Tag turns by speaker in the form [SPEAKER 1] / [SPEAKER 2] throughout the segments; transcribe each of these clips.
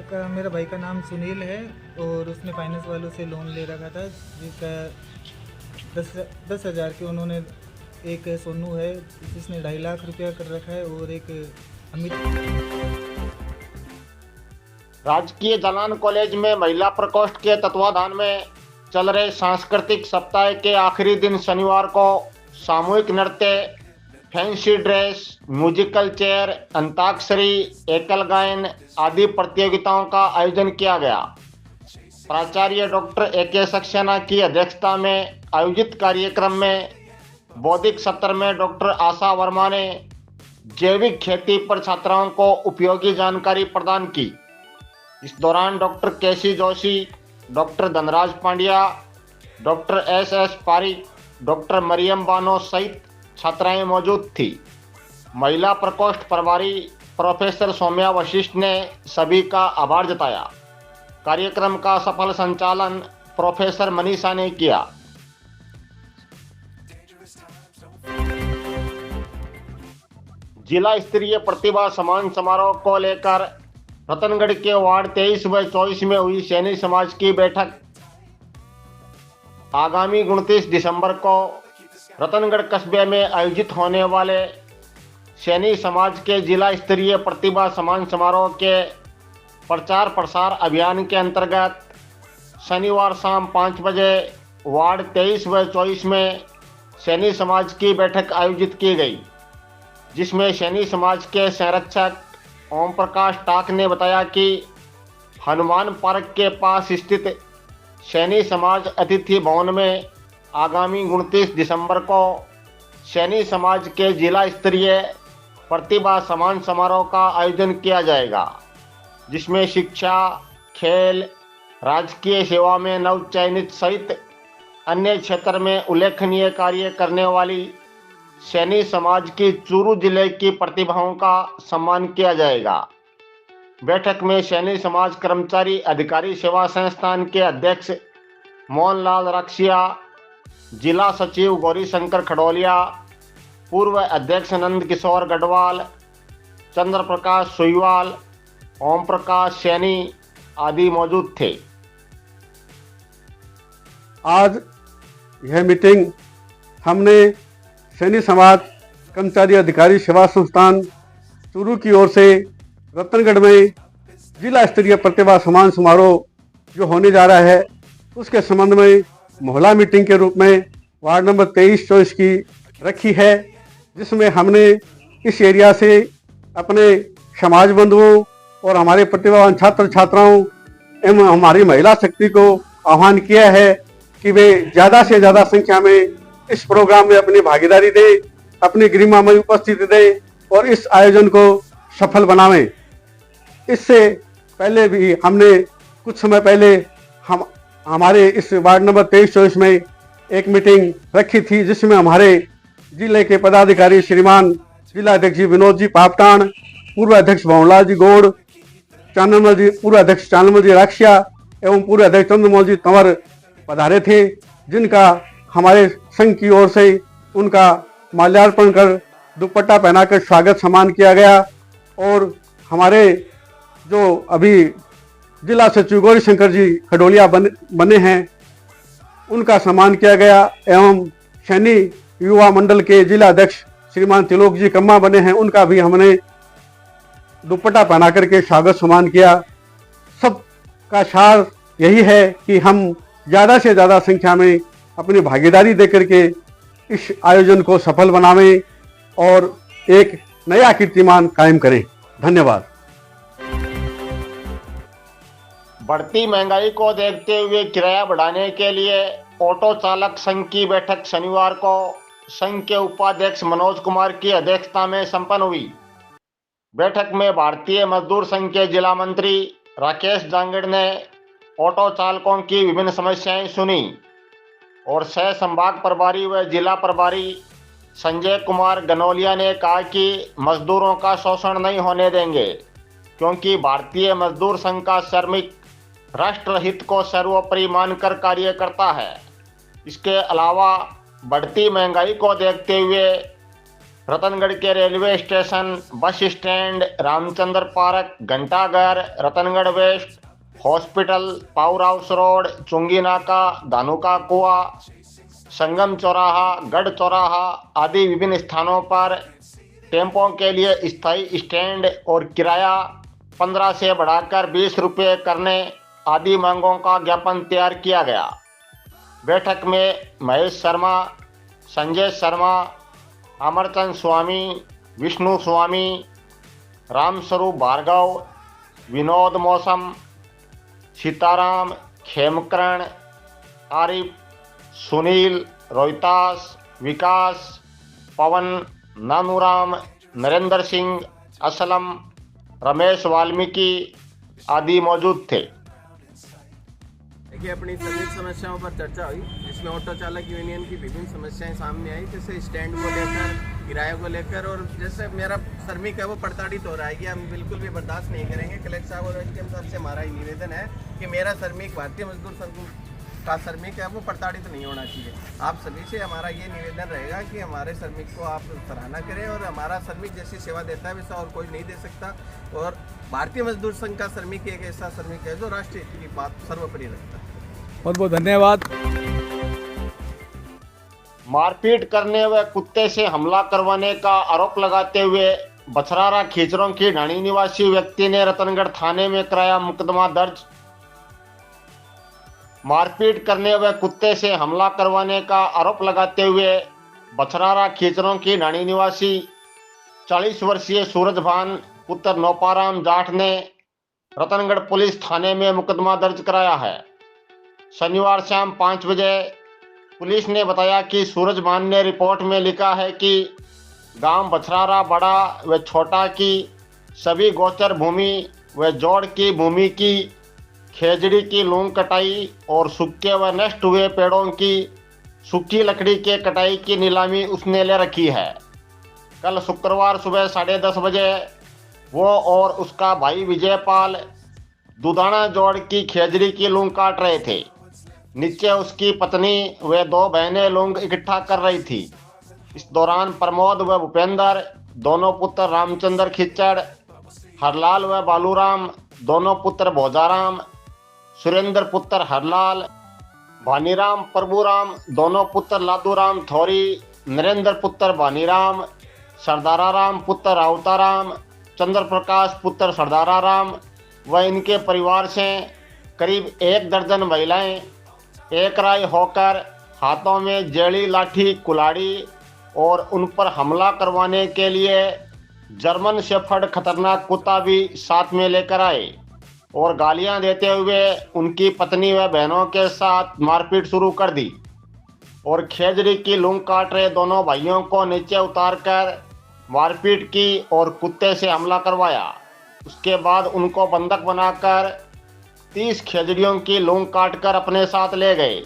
[SPEAKER 1] का मेरा भाई का नाम सुनील है और उसने फाइनेंस वालों से लोन ले रखा था जिसका 10,000 के उन्होंने। एक सोनू है जिसने 2.5 लाख रुपया कर रखा है और एक अमित।
[SPEAKER 2] राजकीय जालान कॉलेज में महिला प्रकोष्ठ के तत्वाधान में चल रहे सांस्कृतिक सप्ताह के आखिरी दिन शनिवार को सामूहिक नृत्य, fancy dress, musical chair, antakshari, एकल गायन आदि प्रतियोगिताओं का आयोजन किया गया। प्राचार्य डॉक्टर ए.के. सक्सेना की अध्यक्षता में आयोजित कार्यक्रम में बौद्धिक सत्र में डॉक्टर आशा वर्मा ने जैविक खेती पर छात्राओं को उपयोगी जानकारी प्रदान की। इस दौरान doctor K C Joshi, doctor Dhanraj Pandya, doctor S Pareek, doctor Mariyam Bano सहित छात्राएं मौजूद थी। महिला प्रकोष्ठ प्रभारी प्रोफेसर सौम्या वशिष्ठ ने सभी का आभार जताया। कार्यक्रम का सफल संचालन प्रोफेसर मनीषा ने किया। जिला स्तरीय प्रतिभा सम्मान समारोह को लेकर रतनगढ़ के वार्ड 23 व 24 में हुई सैनी समाज की बैठक आगामी 29 दिसंबर को रतनगढ़ कस्बे में आयोजित होने वाले सैनी समाज के जिला स्तरीय प्रतिभा सम्मान समारोह के प्रचार प्रसार अभियान के अंतर्गत शनिवार शाम 5 बजे वार्ड 23 व 24 में सैनी समाज की बैठक आयोजित की गई, जिसमें सैनी समाज के संरक्षक ओम प्रकाश टाक ने बताया कि हनुमान पार्क के पास स्थित सैनी समाज अतिथि भवन में आगामी 29 दिसंबर को सैनी समाज के जिला स्तरीय प्रतिभा सम्मान समारोह का आयोजन किया जाएगा, जिसमें शिक्षा, खेल, राजकीय सेवा में नवचयनित सहित अन्य क्षेत्र में उल्लेखनीय कार्य करने वाली सैनी समाज की चूरू जिले की प्रतिभाओं का सम्मान किया जाएगा। बैठक में सैनी समाज कर्मचारी अधिकारी सेवा संस्थान के अध्यक्ष मोहनलाल रक्सिया, जिला सचिव गौरी शंकर खडोलिया, पूर्व अध्यक्ष नंद किशोर गढ़वाल, चंद्र प्रकाश सुईवाल, ओम प्रकाश सैनी आदि मौजूद थे।
[SPEAKER 3] आज यह मीटिंग हमने सैनी समाज कर्मचारी अधिकारी सेवा संस्थान चूरू की ओर से रतनगढ़ में जिला स्तरीय प्रतिभा सम्मान समारोह जो होने जा रहा है उसके संबंध में मोहल्ला मीटिंग के रूप में वार्ड नंबर 23-24 की रखी है, जिसमें हमने इस एरिया से अपने समाज बंधुओं और हमारे प्रतिभावान छात्र छात्राओं एवं हमारी महिला शक्ति को आह्वान किया है कि वे ज़्यादा से ज़्यादा संख्या में इस प्रोग्राम में अपनी भागीदारी दें, अपनी गरिमामय उपस्थिति दें और इस आयोजन को सफल बनावें। इससे पहले भी हमने कुछ समय पहले हमारे इस वार्ड नंबर 23-24 में एक मीटिंग रखी थी, जिसमें हमारे जिले के पदाधिकारी श्रीमान जिला अध्यक्ष जी विनोद जी पापटान, पूर्व अध्यक्ष भवनलाल जी गौड़, चानमल जी पूर्व अध्यक्ष चानमल जी राक्षिया एवं पूर्व अध्यक्ष चंद्रमोहन जी तंवर पधारे थे, जिनका हमारे संघ की ओर से उनका माल्यार्पण कर दुपट्टा पहनाकर स्वागत सम्मान किया गया। और हमारे जो अभी जिला सचिव गौरी शंकर जी खडोलिया बने हैं उनका सम्मान किया गया एवं सैनी युवा मंडल के जिला अध्यक्ष श्रीमान तिलोक जी कम्मा बने हैं, उनका भी हमने दुपट्टा पहना करके स्वागत सम्मान किया। सब का सार यही है कि हम ज़्यादा से ज़्यादा संख्या में अपनी भागीदारी देकर के इस आयोजन को सफल बनावें और एक नया कीर्तिमान कायम करें। धन्यवाद।
[SPEAKER 2] बढ़ती महंगाई को देखते हुए किराया बढ़ाने के लिए ऑटो चालक संघ की बैठक शनिवार को संघ के उपाध्यक्ष मनोज कुमार की अध्यक्षता में संपन्न हुई। बैठक में भारतीय मजदूर संघ के जिला मंत्री राकेश जांगड़ ने ऑटो चालकों की विभिन्न समस्याएं सुनी और सह संभाग प्रभारी व जिला प्रभारी संजय कुमार गनोलिया ने कहा कि मजदूरों का शोषण नहीं होने देंगे, क्योंकि भारतीय मजदूर संघ का श्रमिक राष्ट्रहित को सर्वोपरि मानकर कार्य करता है। इसके अलावा बढ़ती महंगाई को देखते हुए रतनगढ़ के railway station, bus stand, Ramchandra park, घंटाघर, Ratangarh west, hospital, power house road, चुंगी नाका, धानुका कुआ, संगम चौराहा, गढ़ चौराहा आदि विभिन्न स्थानों पर टेम्पों के लिए स्थायी स्टैंड और किराया 15 से बढ़ाकर 20 रुपये करने आदि मांगों का ज्ञापन तैयार किया गया। बैठक में महेश शर्मा, संजय शर्मा, अमरचंद स्वामी, विष्णु स्वामी, रामस्वरूप भार्गव, विनोद मौसम, सीताराम, खेमकरण, आरिफ, सुनील, रोहितास, विकास, पवन, नानूराम, नरेंद्र सिंह, असलम, रमेश वाल्मीकि आदि मौजूद थे।
[SPEAKER 4] देखिए, अपनी श्रमिक समस्याओं पर चर्चा हुई, जिसमें ऑटो चालक यूनियन की विभिन्न समस्याएं सामने आई, जैसे स्टैंड को लेकर, किराए को लेकर, और जैसे मेरा श्रमिक है वो प्रताड़ित हो रहा है कि हम बिल्कुल भी बर्दाश्त नहीं करेंगे। कलेक्टर साहब और एसडीएम साहब से हमारा निवेदन है कि मेरा श्रमिक, भारतीय मजदूर संघ का श्रमिक है, वो प्रताड़ित नहीं होना चाहिए। आप सभी से हमारा ये निवेदन रहेगा कि हमारे श्रमिक को आप सराहना करें, और हमारा श्रमिक जैसी सेवा देता है वैसा और कोई नहीं दे सकता। और भारतीय मजदूर संघ का श्रमिक एक ऐसा श्रमिक है जो राष्ट्रीय हित की बात सर्वोपरि रखता है।
[SPEAKER 5] बहुत बहुत धन्यवाद।
[SPEAKER 2] मारपीट करने व कुत्ते से हमला करवाने का आरोप लगाते हुए बछरारा खीचरों की ढाणी निवासी व्यक्ति ने रतनगढ़ थाने में कराया मुकदमा दर्ज। मारपीट करने व कुत्ते से हमला करवाने का आरोप लगाते हुए बछरारा खीचरों की ढाणी निवासी 40 वर्षीय सूरजभान पुत्र नौपाराम जाट ने रतनगढ़ पुलिस थाने में मुकदमा दर्ज कराया है। शनिवार शाम 5 बजे पुलिस ने बताया कि सूरजभान ने रिपोर्ट में लिखा है कि गांव बछरारा बड़ा व छोटा की सभी गोचर भूमि व जोड़ की भूमि की खेजड़ी की लूंग कटाई और सूखे व नष्ट हुए पेड़ों की सूखी लकड़ी के कटाई की नीलामी उसने ले रखी है। कल शुक्रवार सुबह 10:30 बजे वो और उसका भाई विजयपाल दुधाना जोड़ की खेजड़ी की लूंग काट रहे थे। नीचे उसकी पत्नी व 2 बहनें लूंग इकट्ठा कर रही थी। इस दौरान प्रमोद व भूपेंद्र दोनों पुत्र रामचंद्र खिच्चड़, हरलाल व बालूराम दोनों पुत्र भोजाराम, सुरेंद्र पुत्र हरलाल, भानीराम प्रभुराम दोनों पुत्र लादूराम थोरी, नरेंद्र पुत्र भानीराम, सरदाराराम पुत्र राउताराम, चंद्र प्रकाश पुत्र सरदाराराम व इनके परिवार से करीब 1 दर्जन महिलाएं एक राय होकर हाथों में जेड़ी, लाठी, कुल्हाड़ी और उन पर हमला करवाने के लिए जर्मन शेफर्ड खतरनाक कुत्ता भी साथ में लेकर आए और गालियां देते हुए उनकी पत्नी व बहनों के साथ मारपीट शुरू कर दी और खेजड़ी की लूंग काट रहे दोनों भाइयों को नीचे उतारकर मारपीट की और कुत्ते से हमला करवाया। उसके बाद उनको बंधक बनाकर 30 खेजड़ियों की लूंग काटकर अपने साथ ले गए।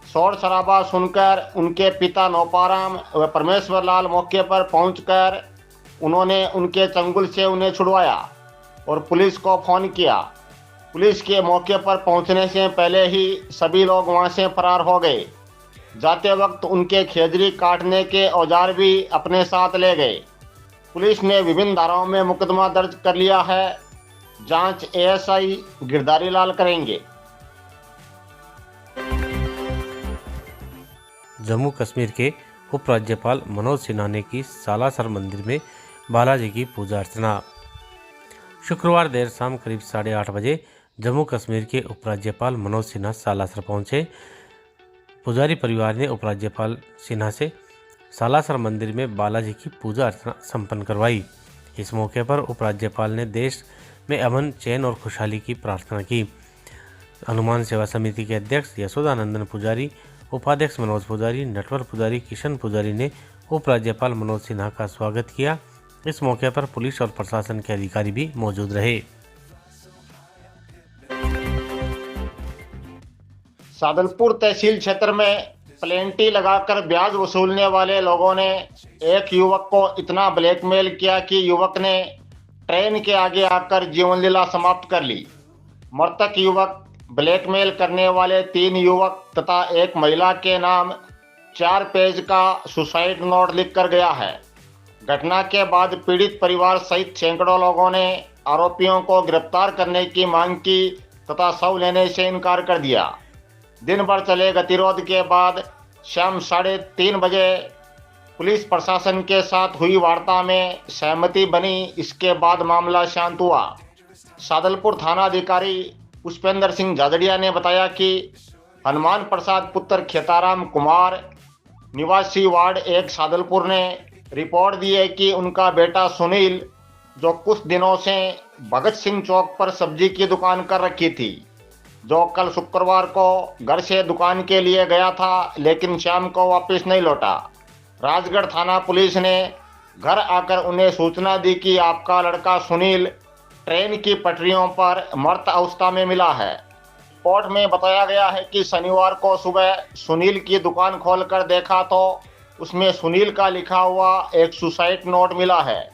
[SPEAKER 2] शोर शराबा सुनकर उनके पिता नौपाराम व परमेश्वर लाल मौके पर पहुंचकर उन्होंने उनके चंगुल से उन्हें छुड़वाया और पुलिस को फ़ोन किया। पुलिस के मौके पर पहुंचने से पहले ही सभी लोग वहां से फरार हो गए। जाते वक्त उनके खेजड़ी काटने के औजार भी अपने साथ ले गए। पुलिस ने विभिन्न धाराओं में मुकदमा दर्ज कर लिया है। जांच एएसआई गिरधारी लाल करेंगे।
[SPEAKER 6] जम्मू कश्मीर के उपराज्यपाल मनोज सिन्हा ने की सालासर मंदिर में बालाजी की पूजा अर्चना। शुक्रवार देर शाम करीब 8:30 बजे जम्मू कश्मीर के उपराज्यपाल मनोज सिन्हा सालासर पहुंचे। पुजारी परिवार ने उपराज्यपाल सिन्हा से सालासर मंदिर में बालाजी की पूजा अर्चना संपन्न करवाई। इस मौके पर उपराज्यपाल ने देश में अमन, चैन और खुशहाली की प्रार्थना की। हनुमान सेवा समिति के अध्यक्ष यशोदानंदन पुजारी, उपाध्यक्ष मनोज पुजारी, नटवर पुजारी, किशन पुजारी ने उपराज्यपाल मनोज सिन्हा का स्वागत किया। इस मौके पर पुलिस और प्रशासन के अधिकारी भी मौजूद रहे।
[SPEAKER 2] सादलपुर तहसील क्षेत्र में प्लेंटी लगाकर ब्याज वसूलने वाले लोगों ने एक युवक को इतना ब्लैकमेल किया कि युवक ने ट्रेन के आगे आकर जीवन लीला समाप्त कर ली। मृतक युवक ब्लैकमेल करने वाले 3 युवक तथा एक महिला के नाम 4 पेज का सुसाइड नोट लिख कर गया है। घटना के बाद पीड़ित परिवार सहित सैकड़ों लोगों ने आरोपियों को गिरफ्तार करने की मांग की तथा शव लेने से इनकार कर दिया। दिन भर चले गतिरोध के बाद शाम 3:30 बजे पुलिस प्रशासन के साथ हुई वार्ता में सहमति बनी। इसके बाद मामला शांत हुआ। सादलपुर थानाधिकारी पुष्पेंद्र सिंह झाझड़िया ने बताया कि हनुमान प्रसाद पुत्र खेताराम कुमार निवासी वार्ड 1 सादलपुर ने रिपोर्ट दी है कि उनका बेटा सुनील, जो कुछ दिनों से भगत सिंह चौक पर सब्जी की दुकान कर रखी थी, जो कल शुक्रवार को घर से दुकान के लिए गया था लेकिन शाम को वापस नहीं लौटा। राजगढ़ थाना पुलिस ने घर आकर उन्हें सूचना दी कि आपका लड़का सुनील ट्रेन की पटरियों पर मृत अवस्था में मिला है। रिपोर्ट में बताया गया है कि शनिवार को सुबह सुनील की दुकान खोलकर देखा तो उसमें सुनील का लिखा हुआ एक सुसाइड नोट मिला है,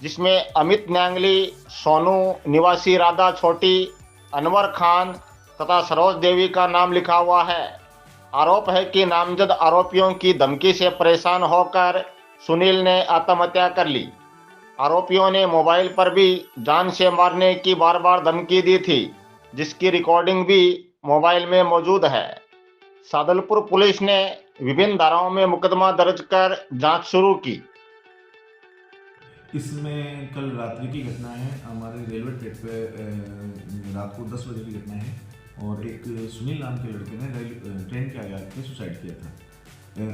[SPEAKER 2] जिसमें अमित न्यांगली, सोनू निवासी राधा छोटी, अनवर खान तथा सरोज देवी का नाम लिखा हुआ है। आरोप है कि नामजद आरोपियों की धमकी से परेशान होकर सुनील ने आत्महत्या कर ली। आरोपियों ने मोबाइल पर भी जान से मारने की बार बार धमकी दी थी, जिसकी रिकॉर्डिंग भी मोबाइल में मौजूद है। सादलपुर पुलिस ने विभिन्न धाराओं में मुकदमा दर्ज कर जांच शुरू की।
[SPEAKER 7] इसमें कल रात्रि की घटना है। हमारे रेलवे ट्रैक पे रात को 10 बजे की घटना है और एक सुनील नाम के लड़के ने ट्रेन के आगे आके सुसाइड किया था।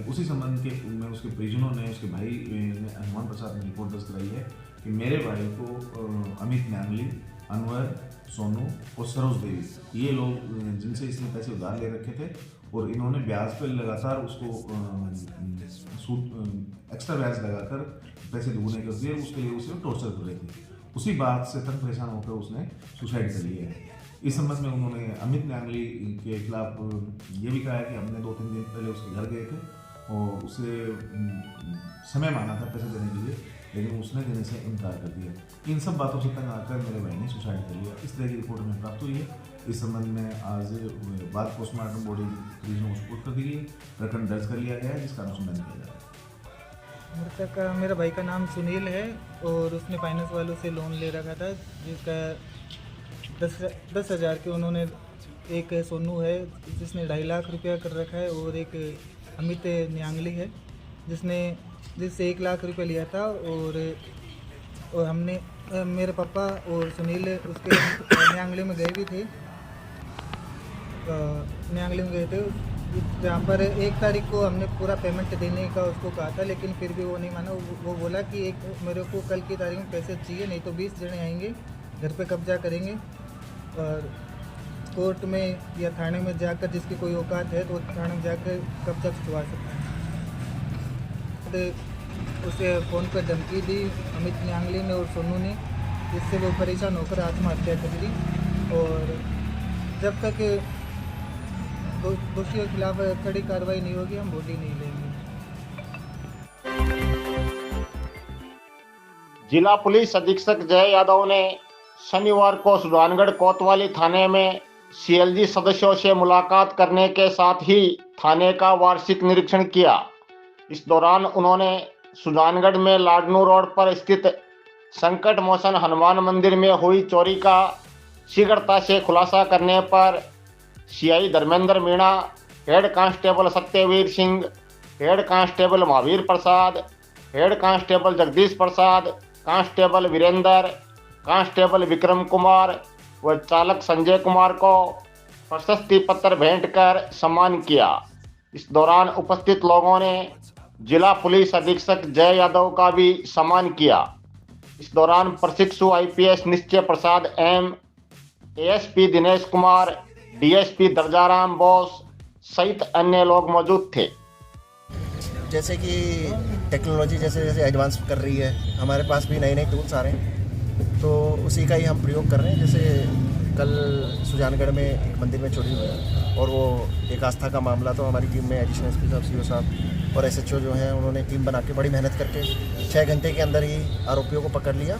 [SPEAKER 7] उसी संबंध के में उसके परिजनों ने, उसके भाई ने हनुमान प्रसाद ने रिपोर्ट दर्ज कराई है कि मेरे भाई को अमित न्यांगली, अनवर, सोनू और सरोज देवी, ये लोग जिनसे इसने पैसे उधार ले रखे थे और इन्होंने ब्याज पर लगातार उसको एक्स्ट्रा ब्याज लगाकर पैसे दुगने कर दिए। उसके लिए उसे टॉर्चर कर रहे थे। उसी बात से तंग परेशान होकर उसने सुसाइड कर लिया है। इस संबंध में उन्होंने अमित न्यांगली के खिलाफ ये भी कहा है कि हमने 2-3 दिन पहले उसके घर गए थे और उसे समय मांगा था पैसे देने के लिए, लेकिन उसने देने से इनकार कर दिया। इन सब बातों से तंग आकर मेरे भाई ने सुसाइड कर लिया। इस तरह की रिपोर्ट हमें प्राप्त हुई है। इस संबंध में आज बाद पोस्टमार्टम बॉडी मरीजों को सुपुर्द कर दी गई है। प्रकरण दर्ज कर लिया गया है, जिसका अनुसंधान किया जा रहा है।
[SPEAKER 1] मृतक का, मेरा भाई का नाम सुनील है और उसने फाइनेंस वालों से लोन ले रखा था, जिसका 10,000 के उन्होंने, एक सोनू है जिसने 2.5 लाख रुपया कर रखा है और एक अमित न्यांगली है जिससे 1 लाख रुपया लिया था। और हमने, मेरे पापा और सुनील उसके न्यांगली में गए भी थे, जहाँ पर 1 तारीख को हमने पूरा पेमेंट देने का उसको कहा था, लेकिन फिर भी वो नहीं माना। वो बोला कि मेरे को कल की तारीख में पैसे चाहिए, नहीं तो 20 जने आएंगे, घर पे कब्जा करेंगे और कोर्ट में या थाने में जाकर, जिसकी कोई औकात है तो थाने में जाकर कब्जा छुड़वा सकता है। उसे फ़ोन पर धमकी दी अमित न्यांगली ने और सोनू ने, जिससे वो परेशान होकर आत्महत्या कर ली। और जब तक दोषियों के खिलाफ कड़ी कार्रवाई नहीं होगी, हम बॉडी नहीं लेंगे।
[SPEAKER 2] जिला पुलिस अधीक्षक जय यादव ने शनिवार को सुजानगढ़ कोतवाली थाने में सीएलजी सदस्यों से मुलाकात करने के साथ ही थाने का वार्षिक निरीक्षण किया। इस दौरान उन्होंने सुजानगढ़ में लाडनू रोड पर स्थित संकट मोचन हनुमान मंदिर में हुई चोरी का शीघ्रता से खुलासा करने पर CI Dharmendra Meena, head constable Satyaveer Singh, head constable Mahaveer Prasad, head constable Jagdish Prasad, constable Virendra, constable Vikram Kumar व चालक संजय कुमार को प्रशस्ति पत्र भेंट कर सम्मान किया। इस दौरान उपस्थित लोगों ने जिला पुलिस अधीक्षक जय यादव का भी सम्मान किया। इस दौरान प्रशिक्षु IPS Nishchay Prasad M, ASP Dinesh Kumar, DSP Darjaram Bose सहित अन्य लोग मौजूद थे।
[SPEAKER 8] जैसे कि टेक्नोलॉजी जैसे जैसे एडवांस कर रही है, हमारे पास भी नए नए टूल्स आ रहे हैं, तो उसी का ही हम प्रयोग कर रहे हैं। जैसे कल सुजानगढ़ में एक मंदिर में चोरी हुई और वो एक आस्था का मामला, तो हमारी टीम में एडिशनल एसपी साहब, सीओ साहब और एसएचओ जो हैं, उन्होंने टीम बना के बड़ी मेहनत करके 6 घंटे के अंदर ही आरोपियों को पकड़ लिया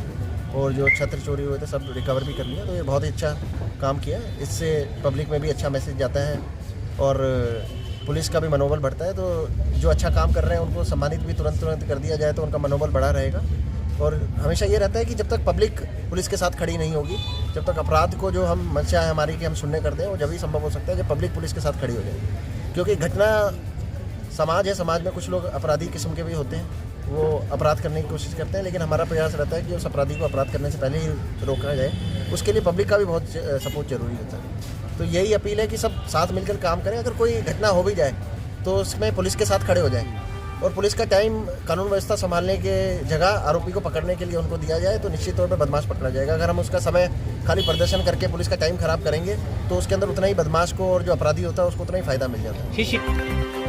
[SPEAKER 8] और जो छत्र चोरी हुए थे सब रिकवर भी कर लिया। तो ये बहुत ही अच्छा काम किया। इससे पब्लिक में भी अच्छा मैसेज जाता है और पुलिस का भी मनोबल बढ़ता है। तो जो अच्छा काम कर रहे हैं उनको सम्मानित भी तुरंत कर दिया जाए तो उनका मनोबल बढ़ा रहेगा। और हमेशा ये रहता है कि जब तक पब्लिक पुलिस के साथ खड़ी नहीं होगी, जब तक अपराध को जो हम मंशा है हमारी कि हम सुनने करते हैं, वो जब ही संभव हो सकता है जब पब्लिक पुलिस के साथ खड़ी हो जाए। क्योंकि घटना समाज है, समाज में कुछ लोग अपराधी किस्म के भी होते हैं, वो अपराध करने की कोशिश करते हैं, लेकिन हमारा प्रयास रहता है कि उस अपराधी को अपराध करने से पहले ही रोका जाए। उसके लिए पब्लिक का भी बहुत सपोर्ट जरूरी होता है। तो यही अपील है कि सब साथ मिलकर काम करें। अगर कोई घटना हो भी जाए तो उसमें पुलिस के साथ खड़े हो जाए और पुलिस का टाइम कानून व्यवस्था संभालने के जगह आरोपी को पकड़ने के लिए उनको दिया जाए तो निश्चित तौर पर बदमाश पकड़ा जाएगा। अगर हम उसका समय खाली प्रदर्शन करके पुलिस का टाइम खराब करेंगे तो उसके अंदर उतना ही बदमाश को और जो अपराधी होता है उसको उतना ही फायदा मिल जाता है।